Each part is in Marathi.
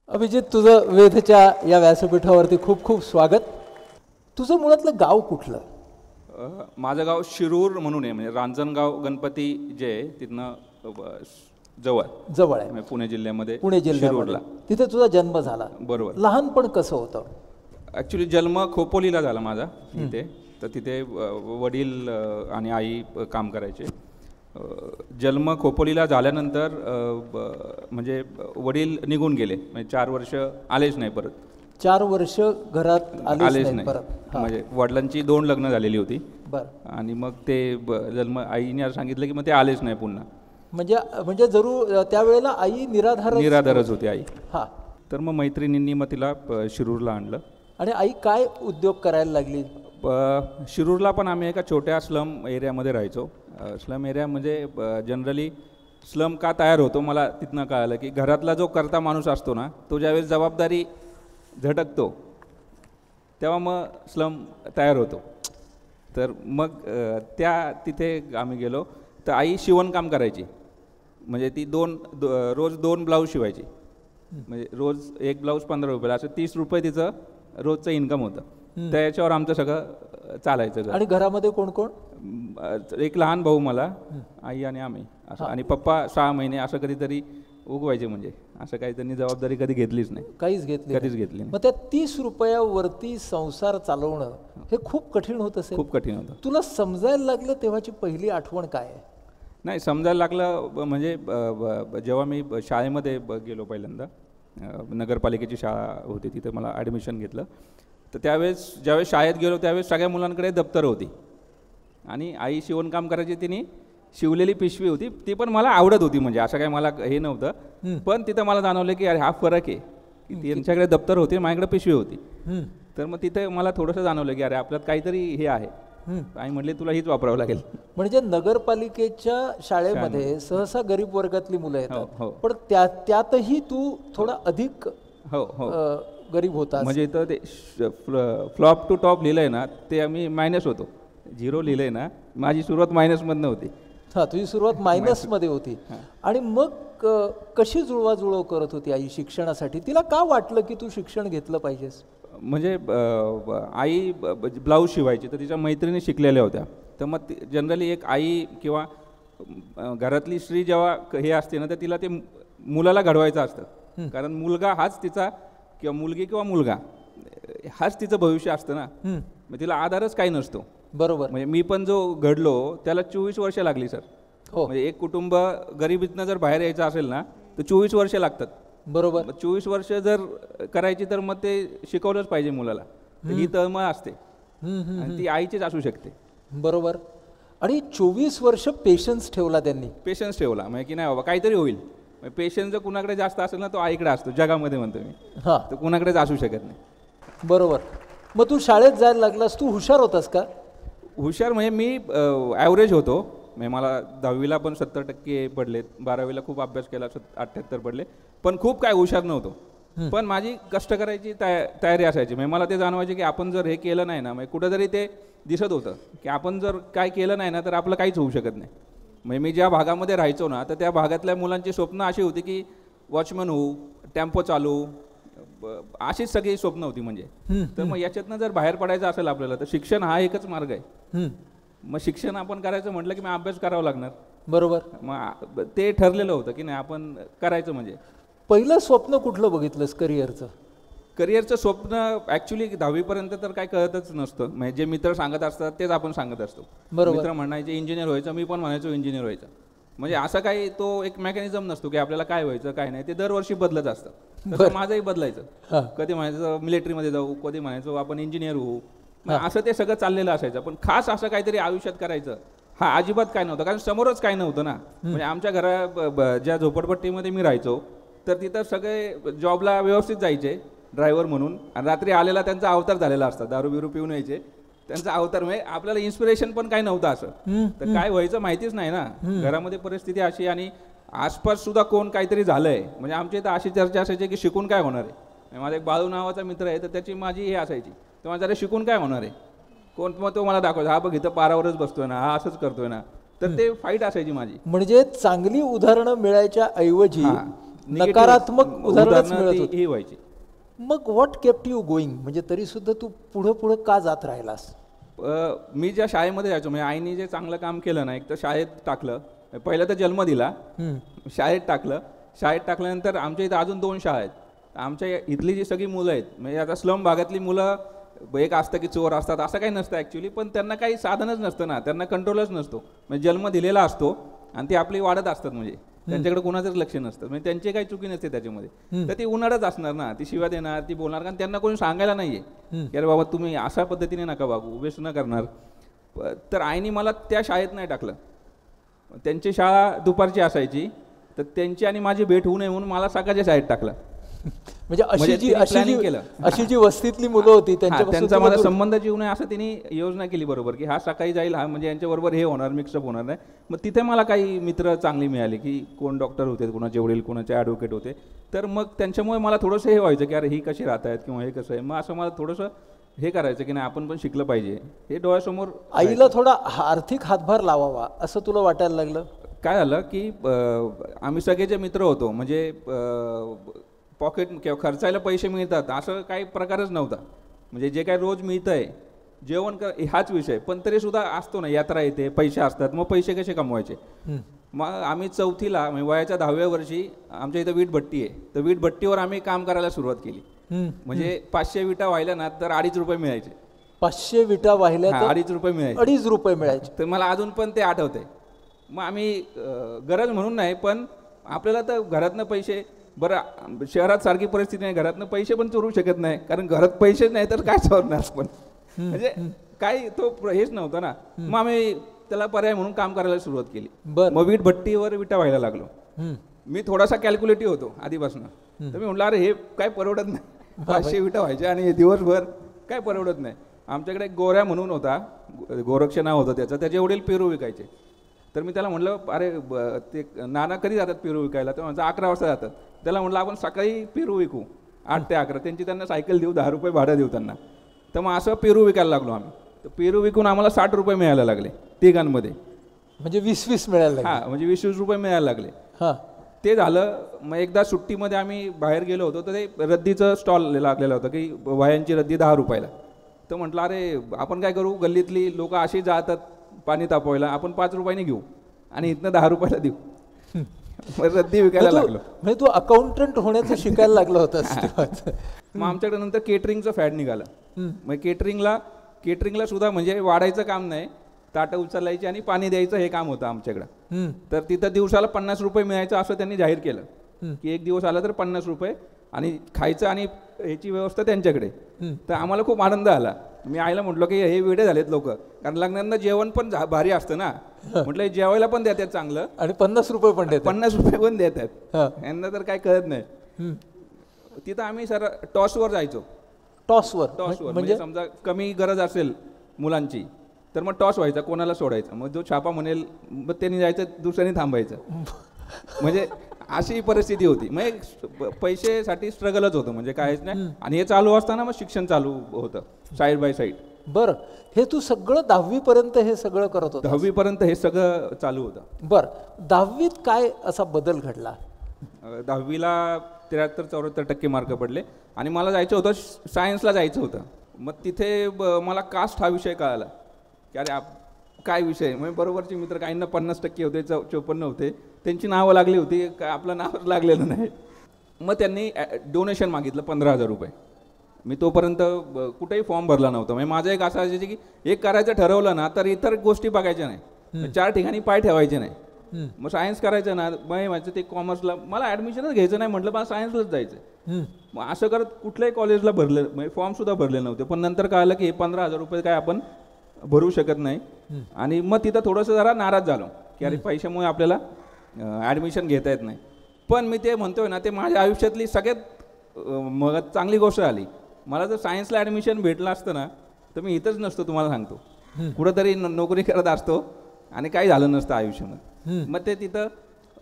अभिजित, तुझं वेधच्या या व्यासपीठावरती खूप खूप स्वागत. तुझं मुळातलं गाव कुठलं? माझं गाव शिरूर म्हणून आहे, म्हणजे रांजणगाव गणपती जे आहे तिथनं जवळ जवळ आहे, म्हणजे पुणे जिल्ह्यामध्ये. पुणे जिल्ह्याला. तिथे तुझा जन्म झाला. बरोबर. लहानपण कसं होतं? ॲक्च्युली जन्म खोपोलीला झाला माझा इथे. तर तिथे वडील आणि आई काम करायचे. जन्म खोपोलीला झाल्यानंतर म्हणजे वडील निघून गेले, म्हणजे 4 वर्ष आलेच नाही परत. 4 वर्ष घरात आलेच नाही परत. म्हणजे वडिलांची 2 लग्न झालेली होती. बरं. आणि मग ते जन्म आईने सांगितलं की मग ते आलेच नाही पुन्हा. म्हणजे जरूर त्यावेळेला आई निराधारच होती आई. हां. तर मग मैत्रिणींनी मग तिला शिरूरला आणलं. आणि आई काय उद्योग करायला लागली? शिरूरला पण आम्ही एका छोट्या स्लम एरियामध्ये राहायचो. स्लम एरिया म्हणजे जनरली स्लम का तयार होतो मला तिथनं कळालं की घरातला जो करता माणूस असतो ना, तो ज्यावेळेस जबाबदारी झटकतो तेव्हा मग स्लम तयार होतो. तर मग तिथे आम्ही गेलो. तर आई शिवणकाम करायची. म्हणजे ती रोज 2 ब्लाऊज शिवायची. म्हणजे रोज एक ब्लाऊज 15 रुपयाला, असं 30 रुपये तिचं रोजचं इन्कम होतं. त्याच्यावर आमचं सगळं चालायचं. आणि घरामध्ये कोण कोण? एक लहान भाऊ मला, आई आणि आम्ही असं. आणि पप्पा 6 महिने असं कधीतरी उगवायचे. म्हणजे असं काही त्यांनी जबाबदारी कधी घेतलीच नाही. कधीच घेतली नाही. मग त्या 30 रुपयावरती संसार चालवणं हे खूप कठीण होत असेल. खूप कठीण होतं. तुला समजायला लागलं तेव्हाची पहिली आठवण काय आहे? नाही, समजायला लागलं म्हणजे जेव्हा मी शाळेमध्ये गेलो पहिल्यांदा, नगरपालिकेची शाळा होती, तिथे मला ॲडमिशन घेतलं. तर ज्यावेळेस शाळेत गेलो त्यावेळेस सगळ्या मुलांकडे दप्तर होती. आणि आई शिवणकाम करायची. तिने शिवलेली पिशवी होती, ती पण मला आवडत होती. म्हणजे असं काही मला हे नव्हतं. पण तिथं मला जाणवलं की अरे हा फरक आहे की त्यांच्याकडे दप्तर होते, माझ्याकडे पिशवी होती. तर मग तिथे मला थोडंसं जाणवलं की अरे आपल्यात काहीतरी हे आहे. आई म्हटले तुला हीच वापरावं लागेल. म्हणजे नगरपालिकेच्या शाळेमध्ये सहसा गरीब वर्गातली मुलं येतात. हो. पण त्यातही तू थोडा अधिक गरीब होता. म्हणजे इथं ते फ्लॉप टू टॉप लिहिलंय ना, ते आम्ही मायनस होतो. 0 लिहिलंय ना, माझी सुरुवात मायनसमधनं होती. हां, तुझी सुरुवात मायनसमध्ये होती. आणि मग कशी जुळवाजुळव करत होती आई शिक्षणासाठी? तिला का वाटलं की तू शिक्षण घेतलं पाहिजेस? म्हणजे आई ब्लाऊज शिवायची, तर तिच्या मैत्रिणी शिकलेल्या होत्या. तर मग जनरली एक आई किंवा घरातली स्त्री जेव्हा हे असते ना, तर तिला ते मुलाला घडवायचं असतं. कारण मुलगा हाच तिचा, किंवा मुलगी किंवा मुलगा हाच तिचं भविष्य असतं ना. मग तिला आधारच काही नसतो. बरोबर. म्हणजे मी पण जो घडलो त्याला 24 वर्ष लागली सर. म्हणजे एक कुटुंब गरिबीतनं जर बाहेर यायचं असेल ना, तर 24 वर्ष लागतात. बरोबर. 24 वर्ष जर करायची तर मग ते शिकवलंच पाहिजे मुलाला. ही तळमळ असते आणि ती आईचीच असू शकते. बरोबर. आणि 24 वर्ष पेशन्स ठेवला त्यांनी. पेशन्स ठेवला म्हणजे की नाही बाबा काहीतरी होईल. पेशन्स जर कुणाकडे जास्त असेल ना, तो आईकडे असतो जगामध्ये म्हणतो मी. हां. तर कुणाकडेच असू शकत नाही. बरोबर. मग तू शाळेत जायला लागलास, तू हुशार होतास का? हुशार म्हणजे मी ॲव्हरेज होतो. म्हणजे मला 10वीला पण 70% पडलेत, 12वीला खूप अभ्यास केला 78 पडले. पण खूप काय हुशार नव्हतो. पण माझी कष्ट करायची तयारी असायची. म्हणजे मला ते जाणवायचे की आपण जर हे केलं नाही ना, म्हणजे कुठंतरी ते दिसत होतं की आपण जर काय केलं नाही ना, तर आपलं काहीच होऊ शकत नाही. म्हणजे मी ज्या भागामध्ये राहायचो ना, तर त्या भागातल्या मुलांची स्वप्न अशी होती की वॉचमन होऊ, टेम्पो चालू, अशीच सगळी स्वप्न होती. म्हणजे तर मग याच्यातनं जर बाहेर पडायचं असेल आपल्याला, तर शिक्षण हा एकच मार्ग आहे. मग शिक्षण आपण करायचं म्हटलं की मग अभ्यास करावा लागणार. बरोबर. मग ते ठरलेलं होतं की नाही आपण करायचं. म्हणजे पहिलं स्वप्न कुठलं बघितलंस करिअरचं स्वप्न ॲक्च्युली 10वीपर्यंत तर काय कळतच नसतं. म्हणजे जे मित्र सांगत असतात तेच आपण सांगत असतो. बरोबर. मित्र म्हणायचे इंजिनियर व्हायचं, मी पण म्हणायचो इंजिनियर व्हायचं. म्हणजे असं काही तो एक मेकॅनिझम नसतो की आपल्याला काय व्हायचं काय नाही, ते दरवर्षी बदलत असतं. तसं माझंही बदलायचं. कधी म्हणायचं मिलिटरीमध्ये जाऊ, कधी म्हणायचो आपण इंजिनियर होऊ. असं ते सगळं चाललेलं असायचं. पण खास असं काहीतरी आयुष्यात करायचं हा अजिबात काय नव्हतं, कारण समोरच काय नव्हतं ना. म्हणजे आमच्या ज्या झोपडपट्टीमध्ये मी राहायचो, तर तिथं सगळे जॉबला व्यवस्थित जायचे ड्रायव्हर म्हणून. आणि रात्री आलेला त्यांचा अवतार झालेला असतात, दारू बिरू पिऊन यायचे. त्यांचा अवतार म्हणजे आपल्याला इन्स्पिरेशन पण काही नव्हतं असं. तर काय व्हायचं माहितीच नाही ना. घरामध्ये परिस्थिती अशी आणि आसपास सुद्धा कोण काहीतरी झालंय. म्हणजे आमच्या इथं अशी चर्चा असायची की शिकून काय होणार आहे. माझा एक बाळू नावाचा मित्र आहे, तर त्याची माझी हे असायची, तेव्हा जरा शिकून काय होणार आहे. कोण मग तो मला दाखवायचा, हा बघ इथं पारावरच बसतोय ना, हा असंच करतोय ना. तर ते फाईट असायची माझी. म्हणजे चांगली उदाहरणं मिळायच्या ऐवजी नकारात्मक उदाहरणच मिळत होती. ही व्हायची. मग व्हॉट केप्ट यू गोईंग, म्हणजे तरी सुद्धा तू पुढं पुढं का जात राहिलास? मी ज्या शाळेमध्ये जायचो, म्हणजे आईने जे चांगलं काम केलं ना, एक तर शाळेत टाकलं, पहिला तर जन्म दिला, शाळेत टाकलं, शाळेत टाकल्यानंतर आमच्या इथं अजून 2 शाळा आहेत. आमच्या इथली जी सगळी मुलं आहेत, म्हणजे आता स्लम भागातली मुलं, एक असतं की चोर असतात असं काही नसतं ॲक्च्युली, पण त्यांना काही साधनच नसतं ना, त्यांना कंट्रोलच नसतो, म्हणजे जन्म दिलेला असतो आणि ती आपली वाढत असतात, म्हणजे त्यांच्याकडे कोणाचंच लक्ष नसतं, म्हणजे त्यांची काही चुकी नसते त्याच्यामध्ये. तर ती उन्हाळच असणार ना, ती शिव्या देणार, ती बोलणार, कारण त्यांना कोणी सांगायला नाही आहे की अरे बाबा तुम्ही अशा पद्धतीने नका वागू, वेस्ट न करणार. तर आईने मला त्या शाळेत नाही टाकलं. त्यांची शाळा दुपारची असायची, तर त्यांची आणि माझी भेट होऊ नये म्हणून मला सकाळच्या शाळेत टाकलं. म्हणजे अशी जी वस्तीतली मुलं होती त्यांचा माझा संबंध जीव नाही असं तिने योजना केली बरोबर, की हा सकाळी जाईल, हा म्हणजे यांच्याबरोबर हे होणार, मिक्सअप होणार नाही. मग तिथे मला काही मित्र चांगली मिळाली, की कोण डॉक्टर होते, कोणाचे वडील, कोणाचे ॲडव्होकेट होते. तर मग त्यांच्यामुळे मला थोडंसं हे व्हायचं की अरे ही कशी राहत आहेत किंवा हे कसं आहे. मग असं मला थोडंसं हे करायचं की नाही आपण पण शिकलं पाहिजे, हे डोळ्यासमोर. आईला थोडा आर्थिक हातभार लावावा असं तुला वाटायला लागलं? काय झालं की आम्ही सगळे मित्र होतो, म्हणजे पॉकेट किंवा खर्चायला पैसे मिळतात असं काही प्रकारच नव्हता. म्हणजे जे काही रोज मिळतं आहे, जेवण हाच विषय. पण तरीसुद्धा असतो ना, यात्रा येते, पैसे असतात, मग पैसे कसे कमवायचे. मग आम्ही 4थीला म्हणजे वयाच्या 10व्या वर्षी आमच्या इथं वीटभट्टी आहे, तर वीटभट्टीवर आम्ही काम करायला सुरुवात केली. म्हणजे 500 विटा वाहिल्या ना तर 2.5 रुपये मिळायचे. 500 विटा वाहिल्या 2.5 रुपये मिळायचे. 2.5 रुपये मिळायचे. तर मला अजून पण ते आठवते. मग आम्ही गरज म्हणून नाही, पण आपल्याला तर घरातनं पैसे, बरं शहरात सारखी परिस्थिती नाही, घरातनं पैसे पण चोरू शकत नाही, कारण घरात पैसेच नाही तर काय चोरणार आपण. म्हणजे काही तो हेच नव्हता ना. मग आम्ही त्याला पर्याय म्हणून काम करायला सुरुवात केली. मग वीटभट्टीवर विटा व्हायला लागलो. मी थोडासा कॅल्क्युलेटिव्ह होतो आधीपासून, तर मी म्हटलं अरे हे काय परवडत नाही, 500 विटा व्हायच्या आणि दिवसभर काय परवडत नाही. आमच्याकडे गोऱ्या म्हणून होता, गोरक्ष नाव होतं त्याचं, त्याचे वडील पेरू विकायचे. तर मी त्याला म्हटलं अरे ते नाना कधी जातात पेरू विकायला, तर माझं 11 वाजता जातात. त्याला म्हटलं आपण सकाळी पेरू विकू 8 ते 11, त्यांची त्यांना सायकल देऊ, 10 रुपये भाडं देऊ त्यांना. तर मग असं पेरू विकायला लागलो आम्ही. तर पेरू विकून आम्हाला 60 रुपये मिळायला लागले तिघांमध्ये. म्हणजे 20-20 मिळायला लागले. हां, म्हणजे 20-20 रुपये मिळायला लागले. ते झालं. मग एकदा सुट्टीमध्ये आम्ही बाहेर गेलो होतो, तर ते रद्दीचं स्टॉल लागलेलं होतं की वह्यांची रद्दी 10 रुपयाला. तर म्हटलं अरे आपण काय करू, गल्लीतली लोक अशी जातात पाणी तापवायला, आपण 5 रुपयाने घेऊ आणि इथनं 10 रुपयाला देऊ. मग रद्दी विकायला लागलो. म्हणजे तू अकाउंटंट होण्याचं शिकायला लागलं होतं. मग आमच्याकडे नंतर केटरिंगचं फॅड निघालं. मग केटरिंगला सुद्धा म्हणजे वाढायचं काम नाही, ताटं उचलायची आणि पाणी द्यायचं हे काम होतं आमच्याकडं. तर तिथं दिवसाला 50 रुपये मिळायचं असं त्यांनी जाहीर केलं की एक दिवस आला तर 50 रुपये आणि खायचं आणि ह्याची व्यवस्था त्यांच्याकडे. तर आम्हाला खूप आनंद आला. मी आईला म्हटलं की हे वेडे झालेत लोक, कारण लग्नांना जेवण पण भारी असतं ना, म्हटलं जेवायला पण देतात चांगलं आणि 50 रुपये पण देतात, 50 रुपये पण देतात, यांना तर काय कळत नाही. तिथं आम्ही सर टॉसवर जायचो. टॉसवर म्हणजे समजा कमी गरज असेल मुलांची तर मग टॉस व्हायचा, कोणाला सोडायचं, मग जो छापा म्हणेल मग त्यांनी जायचं, दुसऱ्याने थांबायचं. म्हणजे अशी परिस्थिती होती. मग पैसेसाठी स्ट्रगलच होतं, म्हणजे काहीच नाही. आणि हे चालू असताना मग शिक्षण चालू होतं साईड बाय साईड. बरं, हे तू सगळं 10वी पर्यंत हे सगळं करत होतं? 10वी पर्यंत हे सगळं चालू होतं. बरं, 10वीत काय असा बदल घडला? 10वीला 73-74% मार्क पडले आणि मला जायचं होतं सायन्सला जायचं होतं. मग तिथे मला कास्ट हा विषय कळाला की अरे काय विषय, म्हणजे बरोबरचे मित्र काहींना 50% होते, 54 होते, त्यांची नावं लागली होती, काय आपलं नावच लागलेलं नाही. मग त्यांनी डोनेशन मागितलं 15,000 रुपये. मी तोपर्यंत कुठेही फॉर्म भरला नव्हता. म्हणजे माझं एक असं असायचं की एक करायचं ठरवलं ना तर इतर गोष्टी बघायच्या नाही, 4 ठिकाणी पाय ठेवायचे नाही. मग सायन्स करायचं ना, मग माझं ते कॉमर्सला मला ॲडमिशनच घ्यायचं नाही, म्हटलं मला सायन्सलाच जायचं. मग असं करत कुठल्याही कॉलेजला भरलं, म्हणजे फॉर्मसुद्धा भरले नव्हते. पण नंतर कळालं की हे 15,000 रुपये काय आपण भरू शकत नाही. आणि मग तिथं थोडंसं जरा नाराज झालो की अरे पैशामुळे आपल्याला ॲडमिशन घेता येत नाही. पण मी ते म्हणतोय ना, ते माझ्या आयुष्यातली सगळ्यात मग चांगली गोष्ट आली. मला जर सायन्सला ॲडमिशन भेटलं असतं ना तर मी इथंच नसतो, तुम्हाला सांगतो, कुठंतरी नोकरी करत असतो आणि काही झालं नसतं आयुष्यामध्ये. मग ते तिथं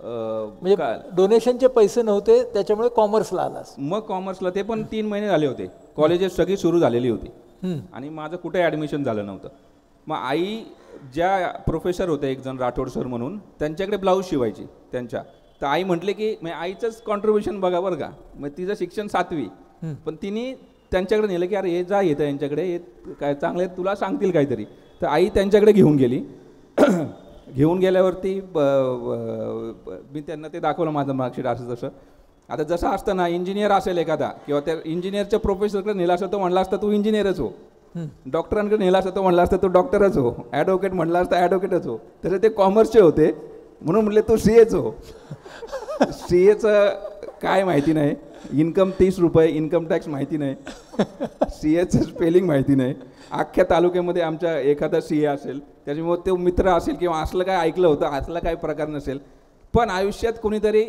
म्हणजे डोनेशनचे पैसे नव्हते त्याच्यामुळे कॉमर्सला आलास? मग कॉमर्सला, ते पण 3 महिने झाले होते, कॉलेजेस सगळी सुरू झालेली होती आणि माझं कुठे ॲडमिशन झालं नव्हतं. मग आई ज्या प्रोफेसर होते एक जण राठोड सर म्हणून, त्यांच्याकडे ब्लाऊज शिवायची त्यांच्या, तर आई म्हटले की म्हणजे आईचंच कॉन्ट्रीब्युशन बघा बरं का, मग तिचं शिक्षण 7वी, पण तिने त्यांच्याकडे नेलं की अरे हे जा येतं यांच्याकडे, हे काय चांगले तुला सांगतील काहीतरी. तर आई त्यांच्याकडे घेऊन गेली. घेऊन गेल्यावरती मी त्यांना ते दाखवलं माझं मार्कशीट असं तसं. आता जसं असतं ना, इंजिनियर असेल एखादा किंवा त्या इंजिनियरच्या प्रोफेसरकडे नेला असतं तो म्हणला असता तू इंजिनियरच हो, डॉक्टरांकडे नेला असतं तो म्हणला असतं तू डॉक्टरच हो, ॲडव्होकेट म्हणला असतं ॲडव्होकेटच हो. तसे ते कॉमर्सचे होते म्हणून म्हटले तू CAच हो. CAचं काय माहिती नाही, इन्कम 30 रुपये, इन्कम टॅक्स माहिती नाही, CAचं स्पेलिंग माहिती नाही. अख्ख्या तालुक्यामध्ये आमच्या एखादा CA असेल, त्याच्यामुळे तो मित्र असेल किंवा असलं काय ऐकलं होतं, असला काय प्रकार नसेल, पण आयुष्यात कोणीतरी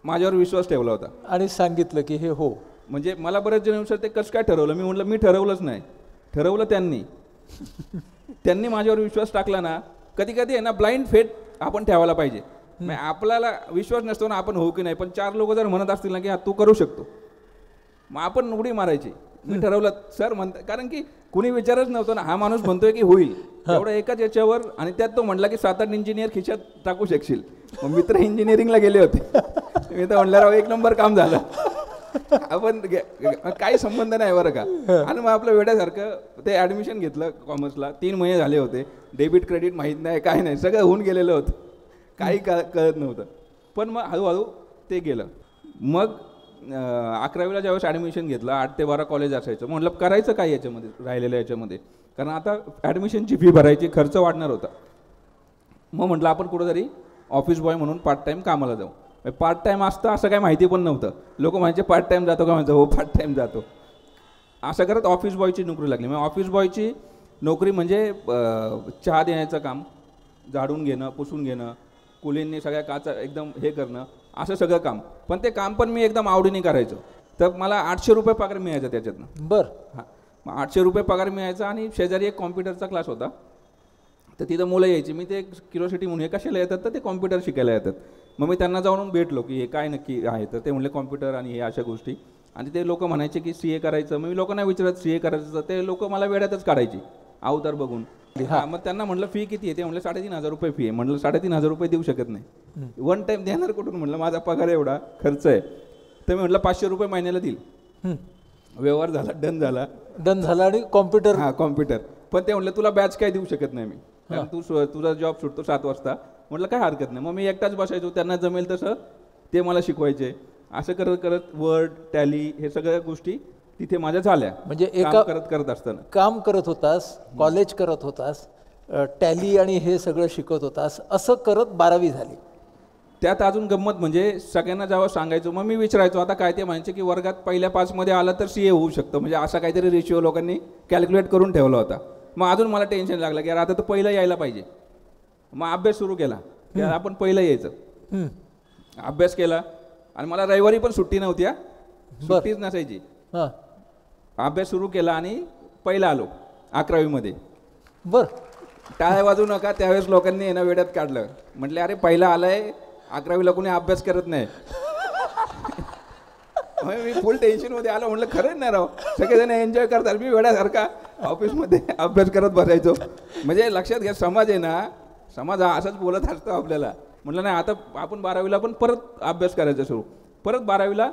माझ्यावर विश्वास ठेवला होता आणि सांगितलं की हे हो. म्हणजे मला बरेच जण विचारतात ते कसं काय ठरवलं. मी म्हटलं मी ठरवलंच नाही, ठरवलं त्यांनी. त्यांनी माझ्यावर विश्वास टाकला ना. कधी कधी आहे ना ब्लाइंड फेथ आपण ठेवायला पाहिजे. आपल्याला विश्वास नसतो ना आपण हो की नाही, पण 4 लोक जर म्हणत असतील ना की हा तू करू शकतो, मग आपण उडी मारायची. मी ठरवलं सर म्हणतात, कारण की कुणी विचारच नव्हतं ना, हा माणूस म्हणतोय की होईल एवढं एकाच याच्यावर. आणि त्यात तो म्हटला की 7-8 इंजिनियर खिशात टाकू शकशील. मग मित्र इंजिनिअरिंगला गेले होते. मी तर म्हणलं राव 1 नंबर काम झालं. आपण काही संबंध नाही बरं का. आणि मग आपलं वेड्यासारखं ते ॲडमिशन घेतलं कॉमर्सला. 3 महिने झाले होते, डेबिट क्रेडिट माहीत नाही काय नाही, सगळं होऊन गेलेलं होतं, काही कळत नव्हतं. पण मग हळूहळू ते गेलं. मग 11वीला ज्यावेळेस ॲडमिशन घेतलं, 8 ते 12 कॉलेज असायचं. म्हटलं करायचं काय याच्यामध्ये, राहिलेल्या याच्यामध्ये, कारण आता ॲडमिशनची फी भरायची, खर्च वाढणार होता. मग म्हटलं आपण कुठंतरी ऑफिस बॉय म्हणून पार्ट टाईम कामाला जाऊ. पार्ट टाईम असतं असं काही माहिती पण नव्हतं. लोक म्हणायचे पार्ट टाईम जातो का, म्हणायचं हो पार्ट टाईम जातो. असं करत ऑफिस बॉयची नोकरी लागली. मग ऑफिस बॉयची नोकरी म्हणजे चहा देण्याचं काम, झाडून घेणं, पुसून घेणं, कुलींनी सगळ्या काचा एकदम हे करणं, असं सगळं काम. पण ते काम पण मी एकदम आवडीने करायचो. तर मला 800 रुपये पगार मिळायचा त्याच्यातनं. बरं. हां, मग 800 रुपये पगार मिळायचा. आणि शेजारी एक कॉम्प्युटरचा क्लास होता, तर तिथं मुलं यायची. मी ते क्युरिओसिटी म्हणून हे कशाला येतात, तर ते कॉम्प्युटर शिकायला येतात. मग मी त्यांना जाऊन भेटलो की हे काय नक्की आहे, तर ते म्हणले कॉम्प्युटर आणि हे अशा गोष्टी. आणि ते लोक म्हणायचे की CA करायचं. मग मी लोकांना विचारत CA करायचं, तर ते लोक मला वेड्यातच काढायची अवतार बघून. हां, मग त्यांना म्हटलं फी किती आहे, ते म्हणलं 3,500 रुपये फी आहे. म्हटलं 3,500 रुपये देऊ शकत नाही, वन टाईम देणार कुठून, म्हटलं माझा पगार एवढा खर्च आहे. तर मी म्हटलं 500 रुपये महिन्याला देईल. व्यवहार झाला, डन झाला. आणि कॉम्प्युटर, हां कॉम्प्युटर. पण ते म्हटलं तुला बॅच काय देऊ शकत नाही मी, कारण तुझा जॉब सुटतो 7 वाजता. म्हटलं काय हरकत नाही. मग मी एकटाच बसायचो, त्यांना जमेल तसं ते मला शिकवायचे. असं करत करत वर्ड, टॅली हे सगळ्या गोष्टी तिथे माझ्या झाल्या. म्हणजे एका करत असताना काम करत होतास, कॉलेज करत होतास, टॅली आणि हे सगळं शिकत होतास, असं करत 12वी झाली. त्यात अजून गंमत म्हणजे सगळ्यांना जेव्हा सांगायचो, मग मी विचारायचो आता काय, ते म्हणायचे की वर्गात पहिल्या 5 मध्ये आला तर CA होऊ शकतं. म्हणजे असा काहीतरी रेशिओ लोकांनी कॅल्क्युलेट करून ठेवला होता. मग अजून मला टेन्शन लागलं की यार आता तर पहिलं यायला पाहिजे. मग अभ्यास सुरू केला की आपण पहिलं यायचं. अभ्यास केला. आणि मला रविवारी पण सुट्टी नव्हती, सुट्टीच नसायची. अभ्यास सुरू केला आणि पहिला आलो 11वी मध्ये. बर, टाळ्या वाजू नका, त्यावेळेस लोकांनी येणं वेड्यात काढलं. म्हटले अरे पहिला आलाय, 11वीला कोणी अभ्यास करत नाही. मी फुल टेन्शनमध्ये आलो. म्हटलं खरंच नाही राव, सगळेजण एन्जॉय करतात, मी वेड्यासारखा ऑफिसमध्ये अभ्यास करत बसायचो. म्हणजे लक्षात घ्या, समाज आहे ना, समाज हा असंच बोलत असतो आपल्याला. म्हटलं नाही, आता आपण 12वीला पण परत अभ्यास करायचा सुरू. परत 12वीला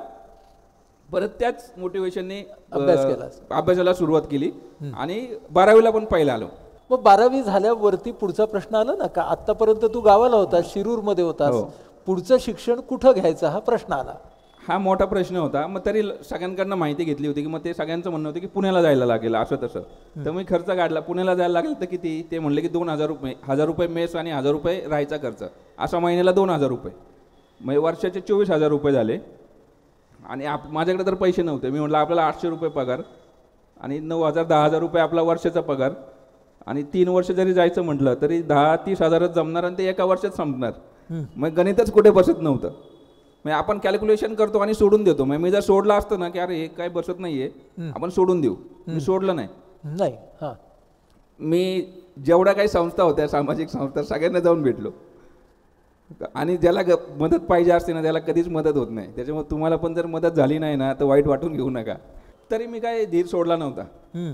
परत त्याच मोटिवेशनने अभ्यासाला सुरुवात केली आणि 12वीला पण पहिला आलो. मग 12वी झाल्यावरती पुढचा प्रश्न आला ना, का आतापर्यंत तू गावाला होतास, शिरूरमध्ये होतास, पुढचं शिक्षण कुठं घ्यायचं हा प्रश्न आला. हा मोठा प्रश्न होता. मग तरी सगळ्यांकडनं माहिती घेतली होती की मग ते सगळ्यांचं म्हणणं होतं की पुण्याला जायला लागेल असं तसं. तर मी खर्च काढला, पुण्याला जायला लागेल तर किती, ते म्हणले की 2,000 रुपये, 1,000 रुपये मेस आणि 1,000 रुपये राहायचा खर्च, असा महिन्याला 2,000 रुपये. म्हणजे वर्षाचे 24,000 रुपये झाले. आणि माझ्याकडे तर पैसे नव्हते. मी म्हटलं आपल्याला 800 रुपये पगार आणि 9,000 10,000 रुपये आपला वर्षाचा पगार, आणि 3 वर्ष जरी जायचं म्हटलं तरी 10-30 हजारच जमणार आणि ते एका वर्षात संपणार. मग गणितच कुठे बसत नव्हतं. म्हणजे आपण कॅल्क्युलेशन करतो आणि सोडून देतो. मग मी जर सोडलं असतं ना की अरे हे काय बसत नाहीये, आपण सोडून देऊ, मी सोडलं नाही. मी जेवढ्या काही संस्था होत्या, सामाजिक संस्था, सगळ्यांना जाऊन भेटलो. आणि ज्याला मदत पाहिजे असते ना, त्याला कधीच मदत होत नाही. त्याच्यामुळे तुम्हाला पण जर मदत झाली नाही ना तर वाईट वाटून घेऊ नका. तरी मी काय धीर सोडला नव्हता.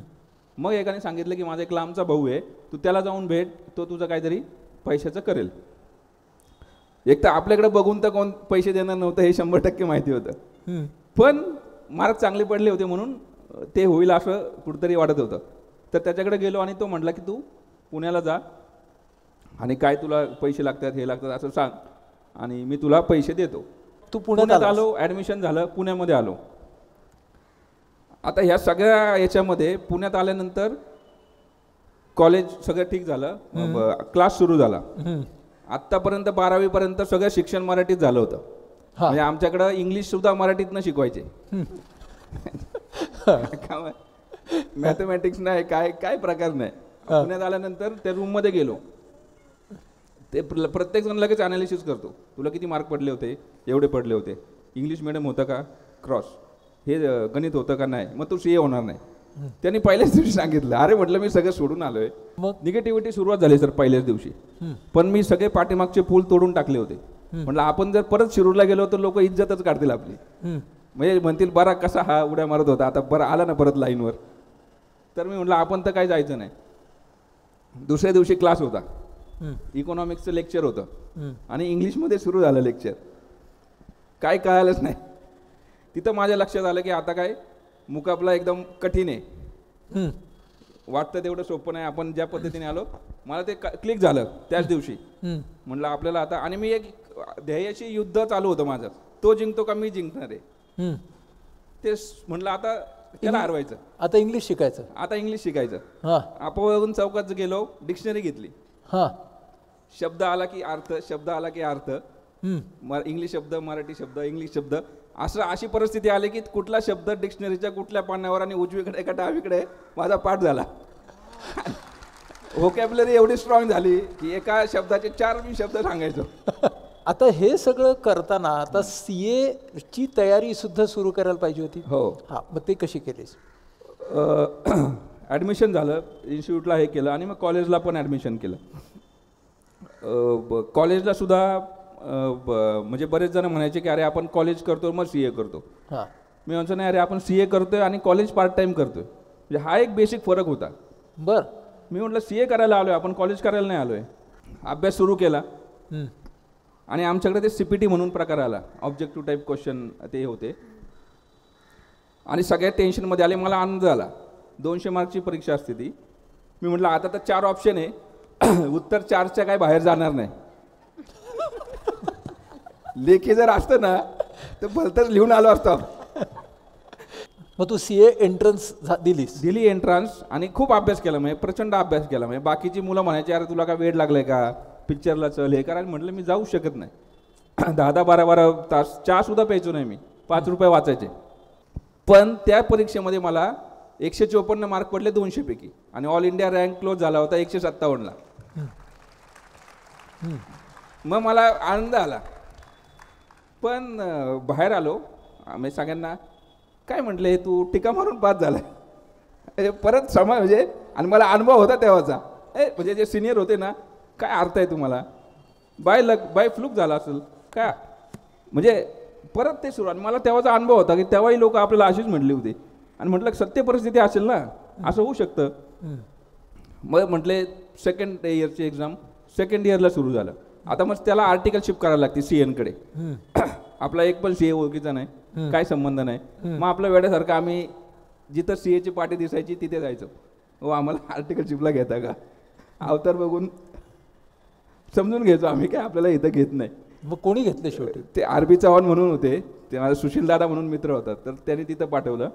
मग एकाने सांगितलं की माझा एक लांबचा भाऊ आहे, तू त्याला जाऊन भेट, तो तुझं काहीतरी पैशाचं करेल. एक तर आपल्याकडे बघून तर कोण पैसे देणार नव्हतं हे 100% माहिती होतं, पण मार्क चांगले पडले होते म्हणून ते होईल असं कुठंतरी वाटत होतं. तर त्याच्याकडे गेलो आणि तो म्हटला की तू पुण्याला जा आणि काय तुला पैसे लागतात हे लागतात असं सांग आणि मी तुला पैसे देतो. तू पुण्यात पुण्यात आलो, ॲडमिशन झालं, पुण्यामध्ये आलो. आता ह्या सगळ्या याच्यामध्ये पुण्यात आल्यानंतर कॉलेज सगळं ठीक झालं, क्लास सुरू झाला. आत्तापर्यंत 12वी पर्यंत सगळं शिक्षण मराठीत झालं होतं. म्हणजे आमच्याकडं इंग्लिश सुद्धा मराठीतनं शिकवायचे. मॅथमॅटिक्स नाही, काय काय प्रकार नाही. पुण्यात आल्यानंतर त्या रूममध्ये गेलो, ते प्रत्येक जण लगेच अनालिसिस करतो, तुला किती मार्क पडले होते, एवढे पडले होते, इंग्लिश मिडियम होतं का, क्रॉस, हे गणित होतं का, नाही, मग तू CA होणार नाही. त्यांनी पहिल्याच दिवशी सांगितलं. अरे म्हटलं मी सगळं सोडून आलोय. मग निगेटिव्हिटी सुरुवात झाली सर पहिल्याच दिवशी. पण मी सगळे पाठीमागचे पूल तोडून टाकले होते. म्हटलं आपण जर परत शिरूरला गेलो तर लोक इज्जतच काढतील आपली, म्हणजे म्हणतील बरा कसा हा उड्या मारत होता, आता बरं आला ना परत लाईनवर. तर मी म्हटलं आपण तर काय जायचं नाही. दुसऱ्या दिवशी क्लास होता, इकॉनॉमिक्सचं लेक्चर होतं आणि इंग्लिशमध्ये सुरू झालं लेक्चर. काय कळालंच नाही. तिथं माझ्या लक्षात आलं की आता काय मुकाबला एकदम कठीण आहे, वाटतं तेवढं सोपं नाही. आपण ज्या पद्धतीने आलो मला ते क्लिक झालं त्याच दिवशी. म्हटलं आपल्याला आता, आणि मी एक ध्येयाशी युद्ध चालू होतं माझं, तो जिंकतो का मी जिंकणार आहे ते. म्हटलं आता त्याला हरवायचं, आता इंग्लिश शिकायचं, आता इंग्लिश शिकायचं. आपोआपून चौकात गेलो, डिक्शनरी घेतली. शब्द आला की अर्थ, शब्द आला की अर्थ, इंग्लिश शब्द, मराठी शब्द, इंग्लिश शब्द, अशी परिस्थिती आली की कुठला शब्द डिक्शनरीच्या कुठल्या पानावर आणि उजवीकडे का डावीकडे माझा पाठ झाला. व्होकॅब्युलरी एवढी स्ट्रॉंग झाली की एका शब्दाचे 4 मी शब्द सांगायचो. आता हे सगळं करताना आता CA ची तयारी सुद्धा सुरू करायला पाहिजे होती. हो. मग ते कशी केलीस? ॲडमिशन झालं, इन्स्टिट्यूटला हे केलं आणि मग कॉलेजला पण ॲडमिशन केलं. कॉलेजला सुद्धा म्हणजे बरेच जण म्हणायचे की अरे आपण कॉलेज करतो मग CA करतो. मी म्हणतो नाही, अरे आपण CA करतोय आणि कॉलेज पार्ट टाइम करतोय, म्हणजे हा एक बेसिक फरक होता. बरं. मी म्हटलं CA करायला आलोय, आपण कॉलेज करायला नाही आलोय. अभ्यास सुरू केला आणि आमच्याकडे ते CPT म्हणून प्रकार आला, ऑब्जेक्टिव्ह टाईप क्वेश्चन ते होते आणि सगळ्या टेन्शनमध्ये आले. मला आनंद झाला. 200 मार्कची परीक्षा असते ती. मी म्हटलं आता तर 4 ऑप्शन आहे, उत्तर 4च्या काय बाहेर जाणार नाही. लेखी जर असतं ना तर भलतंच लिहून आलो असतो. मग तू CA एंट्रन्स दिली एंट्रन्स आणि खूप अभ्यास केला, म्हणजे प्रचंड अभ्यास केला. म्हणजे बाकीची मुलं म्हणायची अरे तुला काय वेळ लागलाय का, पिक्चरला चल हे करायला. म्हटलं मी जाऊ शकत नाही. 10-10, 12-12 तास चहा सुद्धा प्यायचो नाही मी, 5 रुपये वाचायचे. पण त्या परीक्षेमध्ये मला 154 मार्क पडले 200 पैकी आणि ऑल इंडिया रँक क्लोज झाला होता 157ला. मग मला आनंद आला. पण बाहेर आलो, आम्ही सगळ्यांना काय म्हटले तू टीका मारून पास झालाय परत म्हणजे, आणि मला अनुभव होता तेव्हाचा. म्हणजे जे सिनियर होते ना, काय अर्थ आहे तुम्हाला, बाय फ्लूक झाला असेल काय, म्हणजे परत ते सुरू. आणि मला तेव्हाचा अनुभव होता की तेव्हाही लोक आपल्याला अशीच म्हटली होती आणि म्हटलं सत्य परिस्थिती असेल ना, असं होऊ शकतं. मग म्हटले सेकंड इयरची एक्झाम सेकंड इयरला सुरू झालं. आता मग त्याला आर्टिकलशिप करायला लागते CNकडे. आपला एक पण CA ओळखीचा नाही, काय संबंध नाही. मग आपल्या वेळेसारखं आम्ही जिथं CAची पाठी दिसायची तिथे जायचो. आम्हाला आर्टिकलशिपला घेता का, अवतार बघून समजून घ्यायचो आम्ही, काय आपल्याला इथं घेत नाही. मग कोणी घेतले शेवटी? ते RB चव्हाण म्हणून होते, ते माझा सुशील दादा म्हणून मित्र होता, तर त्यांनी तिथं पाठवलं.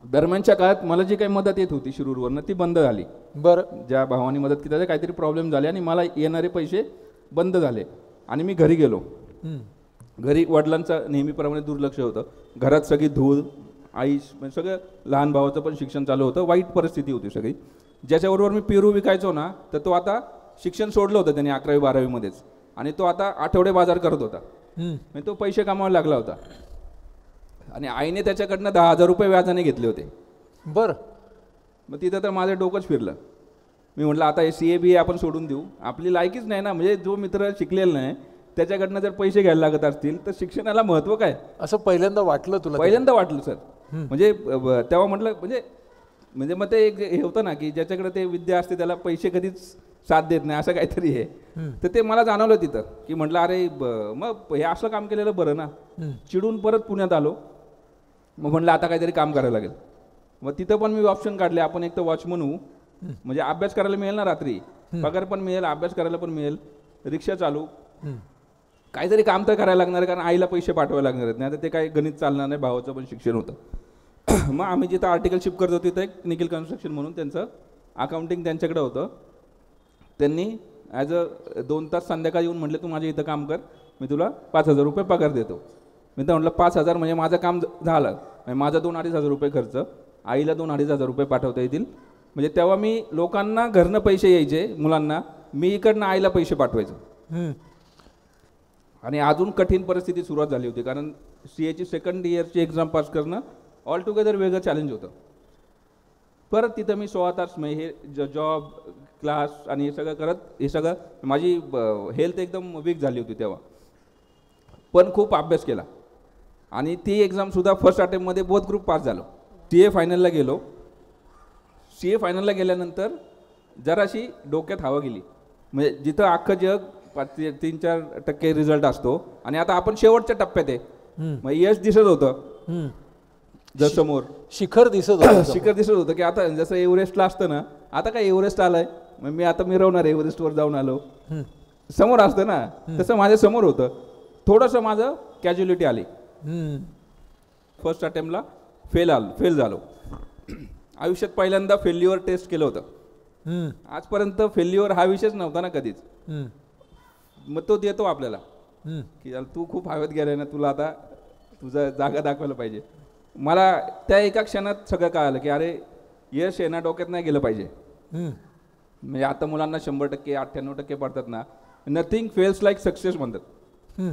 दरम्यानच्या काळात मला जी काही मदत येत होती शिरूरवरनं ती बंद झाली. बरं. ज्या भावानी मदत केली काहीतरी प्रॉब्लेम झाले आणि मला येणारे पैसे बंद झाले आणि मी घरी गेलो. घरी वडिलांचं नेहमीप्रमाणे दुर्लक्ष होतं. घरात सगळी धूळ, आई, सगळं लहान भावाचं पण शिक्षण चालू होतं. वाईट परिस्थिती होती सगळी. ज्याच्याबरोबर मी पेरू विकायचो ना, तर तो आता शिक्षण सोडलं होतं त्याने 11वी-12वीमध्येच आणि तो आता आठवडे बाजार करत होता. म्हणजे तो पैसे कमावायला लागला होता आणि आईने त्याच्याकडनं 10,000 रुपये व्याजाने घेतले होते. बरं. मग तिथं तर माझं डोकंच फिरलं. मी म्हटलं आता हे CA BA आपण सोडून देऊ, आपली लायकीच नाही ना. म्हणजे जो मित्र शिकलेला नाही त्याच्याकडनं जर पैसे घ्यायला लागत असतील तर शिक्षणाला महत्त्व काय, असं पहिल्यांदा वाटलं तुला? पहिल्यांदा वाटलं सर. म्हणजे तेव्हा म्हटलं म्हणजे मग ते एक हे होतं ना की ज्याच्याकडे ते विद्या असते त्याला पैसे कधीच साथ देत नाही असं काहीतरी आहे. तर ते मला जाणवलं तिथं की म्हटलं अरे मग हे असं काम केलेलं बरं ना. चिडून परत पुण्यात आलो. मग म्हटलं आता काहीतरी काम करायला लागेल. मग तिथं पण मी ऑप्शन काढले, आपण एक तर वॉचमन होऊ, म्हणजे अभ्यास करायला मिळेल ना रात्री, पगार पण मिळेल, अभ्यास करायला पण मिळेल, रिक्षा चालू, काहीतरी काम तर करायला लागणार आहे, कारण आईला पैसे पाठवायला लागणार आहेत. नाही तर ते काही गणित चालणार नाही. भावाचं पण शिक्षण होतं. मग आम्ही जिथं आर्टिकलशिप करत होतो तिथं एक निखिल कन्स्ट्रक्शन म्हणून त्यांचं अकाउंटिंग त्यांच्याकडे होतं. त्यांनी ॲज अ 2 तास संध्याकाळी येऊन म्हटलं तू माझ्या इथं काम कर, मी तुला 5,000 रुपये पगार देतो. मी तर म्हटलं 5,000 म्हणजे माझं काम झालं, म्हणजे माझा 2-2,500 रुपये खर्च, आईला 2-2,500 रुपये पाठवता येतील. म्हणजे तेव्हा मी लोकांना घरनं पैसे यायचे मुलांना, मी इकडनं आईला पैसे पाठवायचो. आणि अजून कठीण परिस्थिती सुरुवात झाली होती, कारण CAची सेकंड इयरची एक्झाम पास करणं ऑल टुगेदर वेगळं चॅलेंज होतं. परत तिथं मी 16 तास हे जॉब, क्लास आणि हे सगळं करत, हे सगळं माझी हेल्थ एकदम वीक झाली होती तेव्हा, पण खूप अभ्यास केला. आणि ती एक्झामसुद्धा फर्स्ट अटेम्प्टमध्ये बोथ ग्रुप पास झालो. CA फायनलला गेलो. CA फायनलला गेल्यानंतर जराशी डोक्यात हवा गेली. म्हणजे जिथं अख्खं जग 3-4% रिझल्ट असतो आणि आता आपण शेवटच्या टप्प्यात आहे. मग यश दिसत होतं जर समोर, शिखर दिसत होतं. शिखर दिसत होतं की आता जसं एव्हरेस्टला असतं ना, आता काय एव्हरेस्ट आलंय, मग मी आता मिरवणार एव्हरेस्टवर जाऊन आलो, समोर असतं ना, तसं माझ्या समोर होतं. थोडंसं माझं कॅज्युअलिटी आली. फर्स्ट अटेम्प्टला फेल झालो. आयुष्यात पहिल्यांदा फेल्युअर टेस्ट केलं होतं. आजपर्यंत फेल्युअर हा विषयच नव्हता ना कधीच. मग तो देतो आपल्याला की तू खूप हवेत गेलाय ना, तुला आता तुझा जागा दाखवायला पाहिजे. मला त्या एका क्षणात सगळं कळालं की अरे यश आहे ना, डोक्यात नाही गेलं पाहिजे. म्हणजे आता मुलांना 100%, 98% पडतात ना, नथिंग फेल्स लाईक सक्सेस म्हणतात.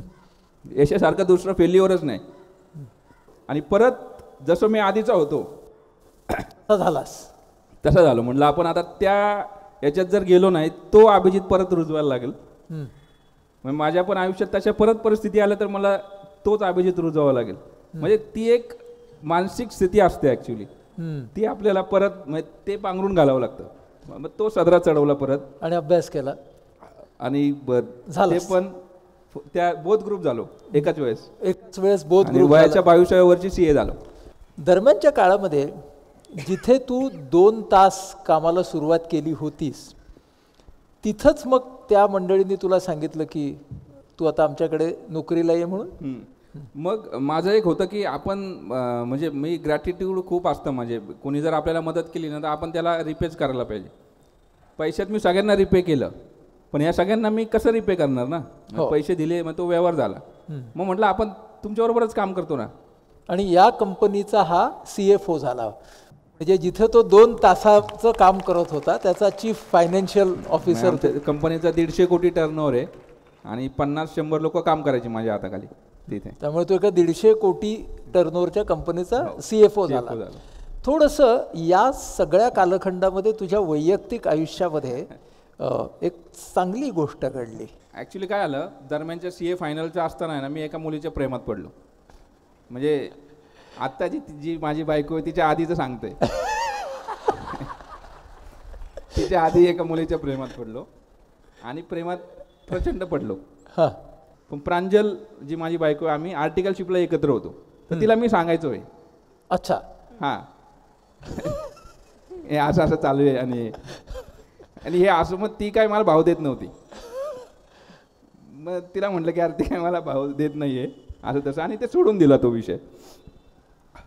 यशासारखं दुसरं फेल्युअरच नाही. आणि परत जसं मी आधीचा होतो तसा झालो. म्हटलं आपण आता त्या याच्यात जर गेलो नाही, तो अभिजित परत रुजवायला लागेल. मग माझ्या पण आयुष्यात तशा परत परिस्थिती आल्या तर मला तोच अभिजित रुजवावा लागेल. म्हणजे ती एक मानसिक स्थिती असते ॲक्च्युली, ती आपल्याला परत ते पांघरून घालावं लागतं. मग तो सदरा चढवला परत आणि अभ्यास केला आणि ते पण त्या बोथ ग्रुप झालो एकाच वेळेस बोथ ग्रुप. वयाच्या 22व्या वर्षी CA झालो. दरम्यानच्या काळामध्ये जिथे तू 2 तास कामाला सुरुवात केली होतीस, तिथंच मग त्या मंडळींनी तुला सांगितलं की तू आता आमच्याकडे नोकरीला ये म्हणून. मग माझं एक होतं की आपण म्हणजे मी ग्रॅटिट्यूड खूप असतं. म्हणजे कोणी जर आपल्याला मदत केली ना, तर आपण त्याला रिपेच करायला पाहिजे. पैशात मी सगळ्यांना रिपे केलं, पण या सगळ्यांना मी कसं रिपे करणार ना. पैसे दिले, मग तो व्यवहार झाला. मग म्हटलं आपण तुमच्याबरोबरच काम करतो ना. आणि या कंपनीचा हा CFO झाला. म्हणजे जिथं तो 2 तासाचं काम करत होता त्याचा चीफ फायनान्शियल ऑफिसर. कंपनीचा 150 कोटी टर्नओव्हर आहे आणि 50-100 लोक काम करायचे माझ्या हाताखाली तिथे. त्यामुळे तो एका 150 कोटी टर्नओव्हरच्या कंपनीचा CFO झाला. थोडंसं या सगळ्या कालखंडामध्ये तुझ्या वैयक्तिक आयुष्यामध्ये एक चांगली गोष्ट घडली. ॲक्च्युली काय आलं, दरम्यानच्या CA फायनलचं असताना ना, मी एका मुलीच्या प्रेमात पडलो. म्हणजे आत्ताची जी माझी बायको आहे तिच्या आधीचं सांगतोय. तिच्या आधी एका मुलीच्या प्रेमात पडलो आणि प्रेमात प्रचंड पडलो. पण प्रांजल जी माझी बायको, आम्ही आर्टिकलशिपला एकत्र होतो. तर तिला मी सांगायचो आहे, अच्छा हां हे असं असं चालू आहे आणि हे असं. मग ती काय मला भाव देत नव्हती. मग तिला म्हटलं की अरे ती काय मला भाव देत नाही आहे असं तसं, आणि ते सोडून दिला तो विषय.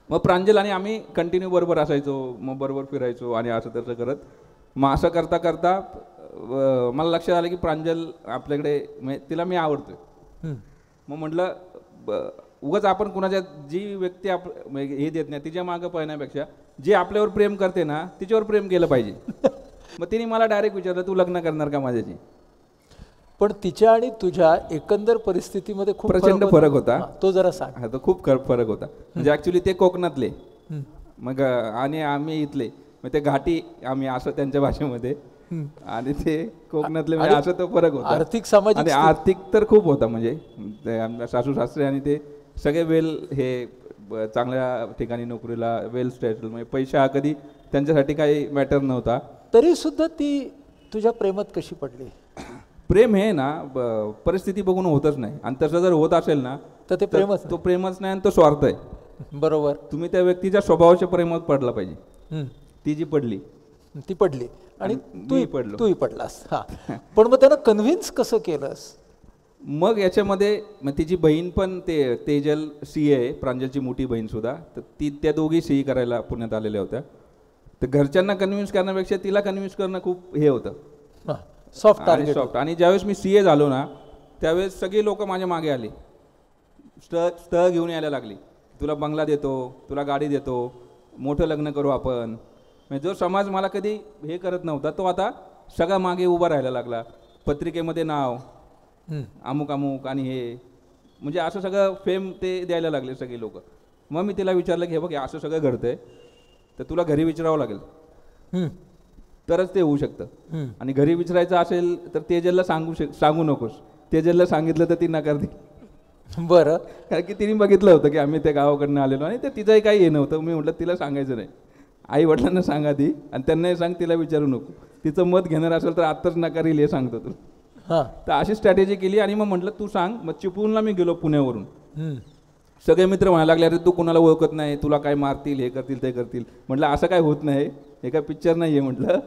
मग प्रांजल आणि आम्ही कंटिन्यू बरोबर असायचो, मग बरोबर फिरायचो आणि असं तसं करत. मग असं करता करता मला लक्षात आलं की प्रांजल आपल्याकडे, तिला मी आवडतोय. मग म्हटलं उगाच आपण कुणाच्या जी व्यक्ती हे देत नाही तिच्या मागं पळण्यापेक्षा जे आपल्यावर प्रेम करते ना तिच्यावर प्रेम केलं पाहिजे. मग तिने मला डायरेक्ट विचारलं, तू लग्न करणार का माझ्याशी? पण तिच्या आणि तुझ्या एकंदर परिस्थितीमध्ये खूप प्रचंड फरक होता. तो जरा सांग. हा, तो खूप फरक होता. म्हणजे ॲक्च्युली ते कोकणातले, मग आणि आम्ही इथले, मग ते घाटी आम्ही असं त्यांच्या भाषेमध्ये, आणि ते कोकणातले, म्हणजे असं तो फरक होता. आर्थिक सामाजिक आणि आर्थिक तर खूप होता. म्हणजे सासू सासरे आणि ते सगळे हे चांगल्या ठिकाणी नोकरीला, वेल स्टेटल, म्हणजे पैसा कधी त्यांच्यासाठी काही मॅटर नव्हता. तरी सुद्धा ती तुझ्या प्रेमात कशी पडली? प्रेम हे ना परिस्थिती बघून होतच नाही, आणि तसं जर होत असेल ना तर ते प्रेमच तो प्रेमच नाही आणि तो स्वार्थ आहे. बरोबर. तुम्ही त्या व्यक्तीच्या स्वभावाच्या प्रेमात पडला पाहिजे. ती जी पडली ती पडली आणि पडलो. तूही पडलास. हा पण मग त्यानं कन्व्हिन्स कसं केलंस? मग याच्यामध्ये मग तिची बहीण पण तेजल CA आहे, प्रांजलची मोठी बहीण सुद्धा, तर त्या दोघी CE करायला पुण्यात आलेल्या होत्या. तर घरच्यांना कन्व्हिन्स करण्यापेक्षा तिला कन्व्हिन्स करणं खूप हे होतं, सॉफ्ट. आणि ज्यावेळेस मी CA झालो ना त्यावेळेस सगळी लोक माझ्या मागे आली, स्थळ घेऊन यायला लागली. तुला बंगला देतो, तुला गाडी देतो, मोठं लग्न करू आपण. म्हणजे जो समाज मला कधी हे करत नव्हता तो आता सगळा मागे उभा राहायला लागला. पत्रिकेमध्ये नाव अमुक अमुक आणि हे म्हणजे असं सगळं फेम ते द्यायला लागले सगळे लोक. मग मी तिला विचारलं की हे बघ असं सगळं घडतंय तर तुला घरी विचारावं लागेल तरच ते होऊ शकतं. आणि घरी विचारायचं असेल तर तेजलला सांगू नकोस. तेजलला सांगितलं तर ती नकार दे. बरं. कारण की तिने बघितलं होतं की आम्ही त्या गावाकडनं आलेलो आणि ते तिचंही काही हे नव्हतं. मी म्हटलं तिला सांगायचं नाही, आई वडिलांना सांगा ती, आणि त्यांनाही सांग तिला विचारू नको. तिचं मत घेणार असेल तर आत्ताच नकार येईल हे सांगतो तू. तर अशी स्ट्रॅटेजी केली. आणि मग म्हटलं तू सांग. मग चिपळूणला मी गेलो पुण्यावरून. सगळे मित्र म्हणायला लागले अरे तू कुणाला ओळखत नाही, तुला काय मारतील, हे करतील ते करतील. म्हटलं असं काय होत नाही, हे काय पिक्चर नाही आहे. म्हटलं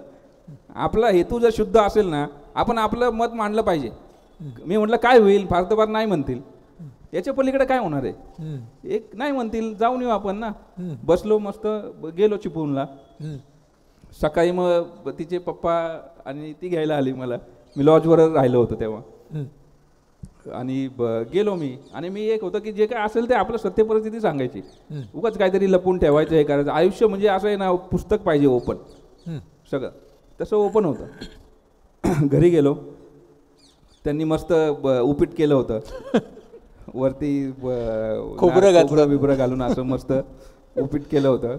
आपला हेतू जर शुद्ध असेल ना आपण आपलं मत मांडलं पाहिजे. मी म्हटलं काय होईल, फार तर फार नाही म्हणतील, याच्या पलीकडे काय होणार आहे, एक नाही म्हणतील जाऊन येऊ आपण ना. बसलो मस्त, गेलो चिपळूणला. सकाळी मग तिचे पप्पा आणि ती घ्यायला आली मला. मी लॉजवर राहिलो होतो तेव्हा. आणि गेलो मी. आणि मी एक होतं की जे काय असेल ते आपलं सत्य परिस्थिती सांगायची, उगाच काहीतरी लपून ठेवायचं हे करायचं. आयुष्य म्हणजे असं आहे ना, पुस्तक पाहिजे ओपन, सगळं तसं ओपन होतं. घरी गेलो, त्यांनी मस्त उपीट केलं होतं, वरती खोबरं बिबरं घालून असं मस्त उपीट केलं होतं.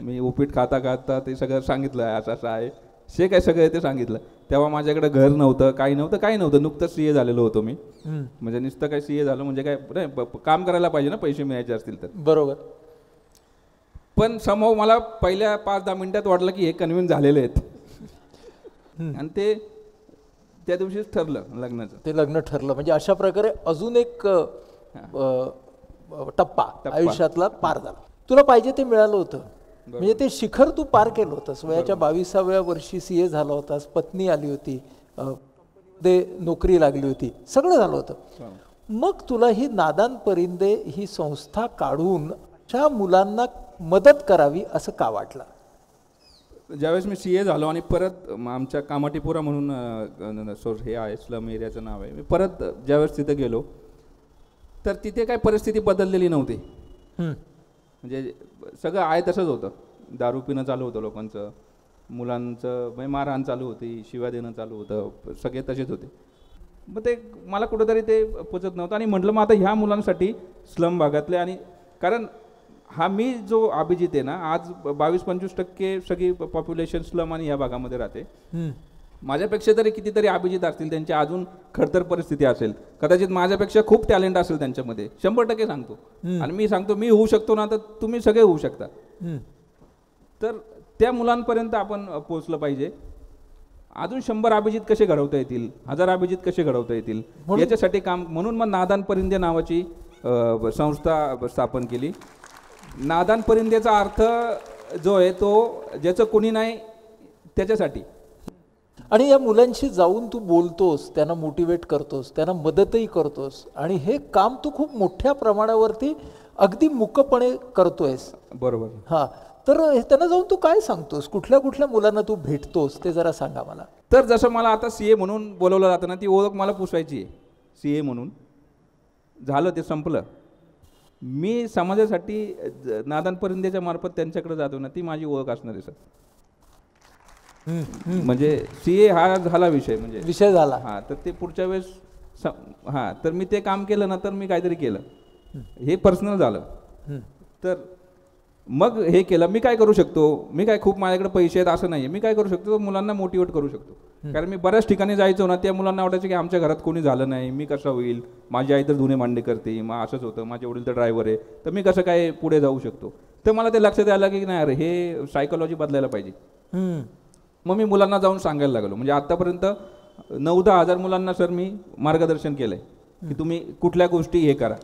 मी उपीट खाता खाता ते सगळं सांगितलं असं असं आहे, जे काय सगळं ते सांगितलं. तेव्हा माझ्याकडे घर नव्हतं, काही नव्हतं. नुकतंच CA झालेलो होतो मी. म्हणजे नुसतं काय CA झालं म्हणजे काय नाही, काम करायला पाहिजे ना, पैसे मिळायचे असतील तर. बरोबर. पण समोर मला पहिल्या 5-10 मिनिटात वाटलं की हे कन्व्हिन्स झालेले आहेत. आणि ते त्या दिवशीच ठरलं लग्नाचं. ते लग्न ठरलं म्हणजे अशा प्रकारे अजून एक टप्पा आयुष्यातला पार झाला. तुला पाहिजे ते मिळालं होतं. म्हणजे ते शिखर तू पार केलं होतंस. वयाच्या 22व्या वर्षी CA झाला होतास, पत्नी आली होती, ते नोकरी लागली होती, सगळं झालं होतं. मग तुला ही नादान परिंदे ही संस्था काढून अशा मुलांना मदत करावी असं का वाटलं? ज्यावेळेस मी CA झालो आणि परत आमच्या कामाटीपुरा म्हणून हे आहे स्लम एरियाचं नाव आहे, मी परत ज्यावेळेस तिथे गेलो तर तिथे काय परिस्थिती बदललेली नव्हती. म्हणजे सगळं आहे तसंच होतं. दारू पिणं चालू होतं लोकांचं, मुलांचं म्हणजे मारहाण चालू होती, शिव्या देणं चालू होतं, सगळे तसेच होते. मग ते मला कुठंतरी ते पचत नव्हतं. आणि म्हटलं मग आता ह्या मुलांसाठी स्लम भागातले, आणि कारण हा मी जो अभिजित आहे ना, आज 22-25% सगळी पॉप्युलेशन स्लम आणि ह्या भागामध्ये राहते. माझ्यापेक्षा तरी कितीतरी अभिजित असतील, त्यांची अजून खडतर परिस्थिती असेल, कदाचित माझ्यापेक्षा खूप टॅलेंट असेल त्यांच्यामध्ये, 100% सांगतो. आणि मी सांगतो मी होऊ शकतो ना, तर तुम्ही सगळे होऊ शकता. तर त्या मुलांपर्यंत आपण पोहोचलं पाहिजे. अजून 100 अभिजित कसे घडवता येतील, 1000 अभिजित कसे घडवता येतील, याच्यासाठी काम. म्हणून मग नादान परिंदे नावाची संस्था स्थापन केली. नादान परिंदेचा अर्थ जो आहे तो ज्याचं कोणी नाही त्याच्यासाठी. आणि या मुलांशी जाऊन तू बोलतोस, त्यांना मोटिवेट करतोस, त्यांना मदतही करतोस, आणि हे काम तू खूप मोठ्या प्रमाणावरती अगदी मुकपणे करतोयस. बरोबर. हां, तर त्यांना जाऊन तू काय सांगतोस, कुठल्या कुठल्या मुलांना तू भेटतोस ते जरा सांगा मला. तर जसं मला आता CA म्हणून बोलवलं जातं ना, ती ओळख मला पुसवायची आहे. CA म्हणून झालं, ते संपलं. मी समाजासाठी नादान परिंदेच्या मार्फत त्यांच्याकडे जातो ना, ती माझी ओळख असणार आहे सर. म्हणजे CA हा झाला विषय, म्हणजे विषय झाला. हां, तर ते पुढच्या वेळेस हां, तर मी ते काम केलं ना, तर मी काहीतरी केलं, हे पर्सनल झालं. तर मग हे केलं. मी काय करू शकतो, मी काय खूप माझ्याकडे पैसे आहेत असं नाही आहे. मी काय करू शकतो, मुलांना मोटिवेट करू शकतो. कारण मी बऱ्याच ठिकाणी जायचो ना, त्या मुलांना वाटायचं की आमच्या घरात कोणी झालं नाही, मी कसं होईल, माझी आई तर धुणे भांडे करते, मग असंच होतं, माझे वडील तर ड्रायव्हर आहे, तर मी कसं काय पुढे जाऊ शकतो. तर मला ते लक्षात आलं की नाही, अरे हे सायकोलॉजी बदलायला पाहिजे. मग मी मुलांना जाऊन सांगायला लागलो. म्हणजे आतापर्यंत 9-10 हजार मुलांना सर मी मार्गदर्शन केलंय की तुम्ही कुठल्या गोष्टी हे करा.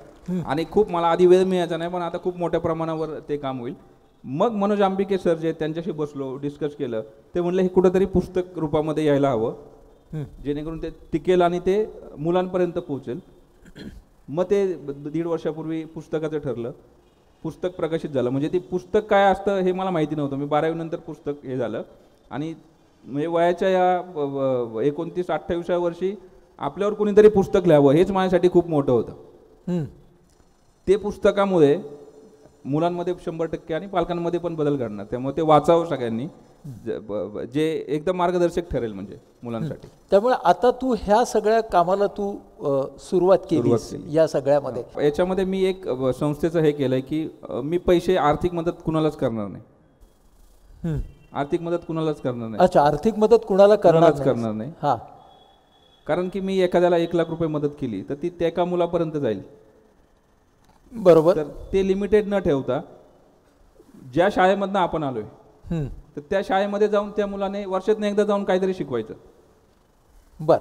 आणि खूप मला आधी वेळ मिळायचा नाही, पण आता खूप मोठ्या प्रमाणावर ते काम होईल. मग मनोज आंबिके सर जे त्यांच्याशी बसलो, डिस्कस केलं. ते म्हणले हे कुठंतरी पुस्तक रूपामध्ये यायला हवं, जेणेकरून ते टिकेल आणि ते मुलांपर्यंत पोहोचेल. मग ते 1.5 वर्षापूर्वी पुस्तकाचं ठरलं. पुस्तक प्रकाशित झालं. म्हणजे ते पुस्तक काय असतं हे मला माहिती नव्हतं. मी 12वी नंतर पुस्तक हे झालं. आणि म्हणजे वयाच्या या 29-28व्या वर्षी आपल्यावर कोणीतरी पुस्तक लिहावं हेच माझ्यासाठी खूप मोठं होतं. ते पुस्तकामुळे मुलांमध्ये 100% आणि पालकांमध्ये पण बदल घडणार. त्यामुळे ते वाचावं सगळ्यांनी, जे एकदम मार्गदर्शक ठरेल म्हणजे मुलांसाठी. त्यामुळे आता तू ह्या सगळ्या कामाला तू सुरुवात केली या सगळ्यामध्ये. याच्यामध्ये मी एक संस्थेचं हे केलंय की मी पैसे आर्थिक मदत कुणालाच करणार नाही. आर्थिक मदत कुणालाच करणार नाही. अच्छा, आर्थिक मदत कुणाला करणार नाही. हा, कारण की मी एखाद्याला 1 लाख रुपये मदत केली तर ती त्या एका मुलापर्यंत जाईल. बरोबर. तर ते लिमिटेड न ठेवता ज्या शाळेमधनं आपण आलोय तर त्या शाळेमध्ये जाऊन त्या मुलाने वर्षातून एकदा जाऊन काहीतरी शिकवायचं. बर.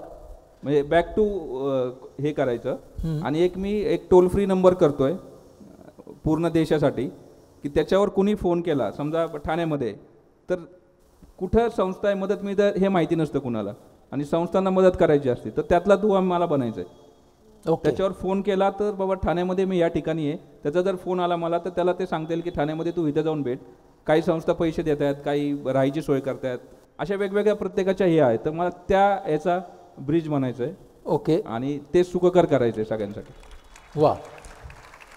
म्हणजे बॅक टू हे करायचं. आणि मी एक टोल फ्री नंबर करतोय पूर्ण देशासाठी की त्याच्यावर कुणी फोन केला समजा ठाण्यामध्ये, तर कुठं संस्था आहे मदत मिळतं हे माहिती नसतं कुणाला, आणि संस्थांना मदत करायची असते तर त्यातला दुवा मला बनायचा आहे. त्याच्यावर फोन केला तर बाबा ठाण्यामध्ये मी या ठिकाणी आहे, त्याचा जर फोन आला मला तर त्याला ते सांगता येईल की ठाण्यामध्ये तू इथं जाऊन भेट. काही संस्था पैसे देत आहेत, काही राहायची सोय करतायत, अशा वेगवेगळ्या प्रत्येकाच्या हे आहे. तर मला त्या याचा ब्रिज बनायचं आहे. ओके. आणि ते सुखकर करायचं आहे सगळ्यांसाठी. वा.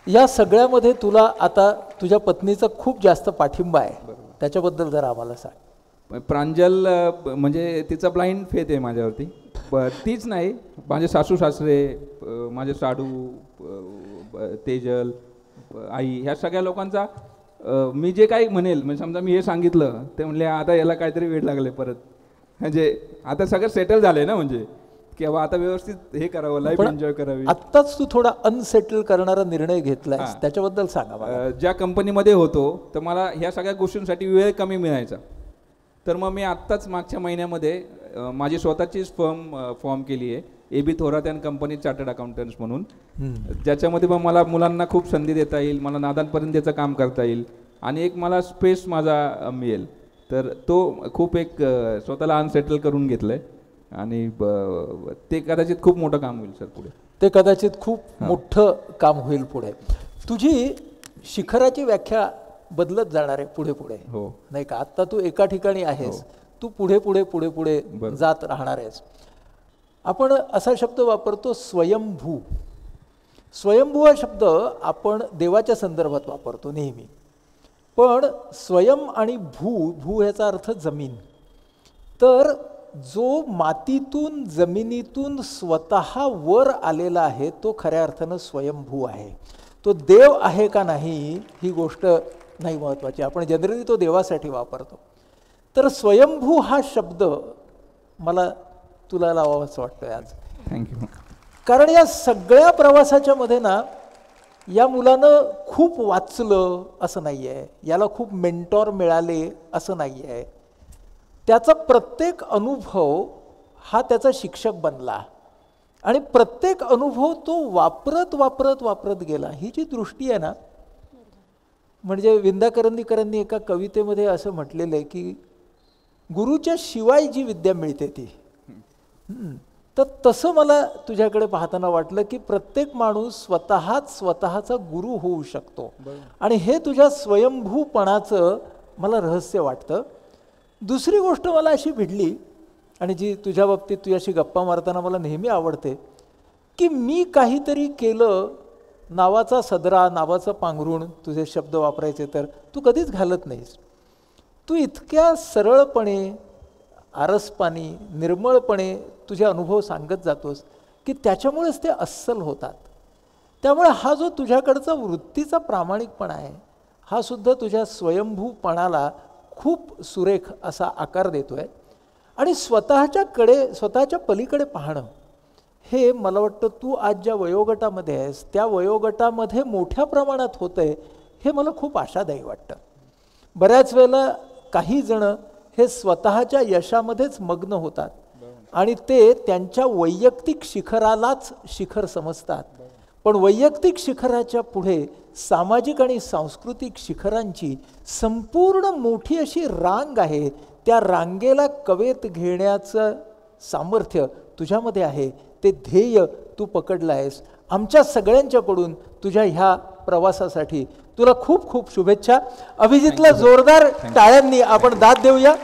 या सगळ्यामध्ये तुला आता तुझ्या पत्नीचा खूप जास्त पाठिंबा आहे, त्याच्याबद्दल जरा आम्हाला सांग. प्रांजल म्हणजे तिचा ब्लाइंड फेथ आहे माझ्यावरती. तीच नाही, माझे सासू सासरे, माझे साडू, तेजल, आई, ह्या सगळ्या लोकांचा मी जे काही म्हणेल, म्हणजे समजा मी हे सांगितलं ते म्हणले आता याला काहीतरी वेळ लागले परत, म्हणजे आता सगळं सेटल झालंय ना, म्हणजे की बाबा आता व्यवस्थित हे करावं, लाईफ एन्जॉय करावी. आत्ताच तू थोडा अनसेटल करणारा निर्णय घेतलाय, त्याच्याबद्दल सांगा. ज्या कंपनीमध्ये होतो तर मला ह्या सगळ्या गोष्टींसाठी वेळ कमी मिळायचा. तर मग मी आत्ताच मागच्या महिन्यामध्ये माझी स्वतःचीच फॉर्म केली आहे, AB Thorat and company chartered accountants म्हणून, ज्याच्यामध्ये मग मला मुलांना खूप संधी देता येईल, मला नादांपर्यंत त्याचं काम करता येईल आणि एक मला स्पेस माझा मिळेल. तर तो खूप एक स्वतःला अनसेटल करून घेतलं आहे आणि ते कदाचित खूप मोठं काम होईल सर पुढे. ते कदाचित खूप मोठं काम होईल पुढे. तुझी शिखराची व्याख्या बदलत जाणार आहे पुढे पुढे, हो नाही का? आत्ता तू एका ठिकाणी आहेस, तू पुढे पुढे पुढे पुढे जात राहणार आहेस. आपण असा शब्द वापरतो स्वयंभू. स्वयंभू हा शब्द आपण देवाच्या संदर्भात वापरतो नेहमी, पण स्वयं आणि भू, भू ह्याचा अर्थ जमीन. तर जो मातीतून जमिनीतून स्वतः वर आलेला आहे तो खऱ्या अर्थानं स्वयंभू आहे. तो देव आहे का नाही ही गोष्ट नाही महत्त्वाची, आपण जनरली तो देवासाठी वापरतो. तर स्वयंभू हा शब्द मला तुला लावावाच वाटतोय आज. थँक्यू. कारण या सगळ्या प्रवासाच्या मध्ये ना, या मुलानं खूप वाचलं असं नाही आहे, याला खूप मेंटॉर मिळाले असं नाही आहे. त्याचा प्रत्येक अनुभव हा त्याचा शिक्षक बनला आणि प्रत्येक अनुभव तो वापरत वापरत वापरत गेला. ही जी दृष्टी आहे ना, म्हणजे विंदा करंदीकरांनी एका कवितेमध्ये असं म्हटलेलं आहे की गुरुच्या शिवाय जी विद्या मिळते ती. तर तसं मला तुझ्याकडे पाहताना वाटलं की प्रत्येक माणूस स्वतःचा गुरु होऊ शकतो आणि हे तुझ्या स्वयंभूपणाचं मला रहस्य वाटतं. दुसरी गोष्ट मला अशी भिडली आणि जी तुझ्या बाबतीत तुझ्याशी गप्पा मारताना मला नेहमी आवडते की मी काहीतरी केलं नावाचा सदरा, नावाचं पांघरुण, तुझे शब्द वापरायचे तर तू कधीच घालत नाहीस. तू इतक्या सरळपणे, आरसपानी, निर्मळपणे तुझे अनुभव सांगत जातोस की त्याच्यामुळेच ते अस्सल होतात. त्यामुळे हा जो तुझ्याकडचा वृत्तीचा प्रामाणिकपणा आहे हा सुद्धा तुझ्या स्वयंभूपणाला खूप सुरेख असा आकार देतोय. आणि स्वतःच्या पलीकडे पाहणं हे मला वाटतं तू आज ज्या वयोगटामध्ये आहेस त्या वयोगटामध्ये मोठ्या प्रमाणात होतंय हे मला खूप आशादायी वाटतं. बऱ्याच वेळेला काही जण हे स्वतःच्या यशामध्येच मग्न होतात आणि ते त्यांच्या वैयक्तिक शिखरालाच शिखर समजतात. पण वैयक्तिक शिखराच्या पुढे सामाजिक आणि सांस्कृतिक शिखरांची संपूर्ण मोठी अशी रांग आहे. त्या रांगेला कवेत घेण्याचं सामर्थ्य तुझ्यामध्ये आहे. ते ध्येय तू पकडलं आहेस. आमच्या सगळ्यांच्याकडून तुझ्या ह्या प्रवासासाठी तुला खूप खूप शुभेच्छा. अभिजितला जोरदार टाळ्यांनी आपण दाद देऊया.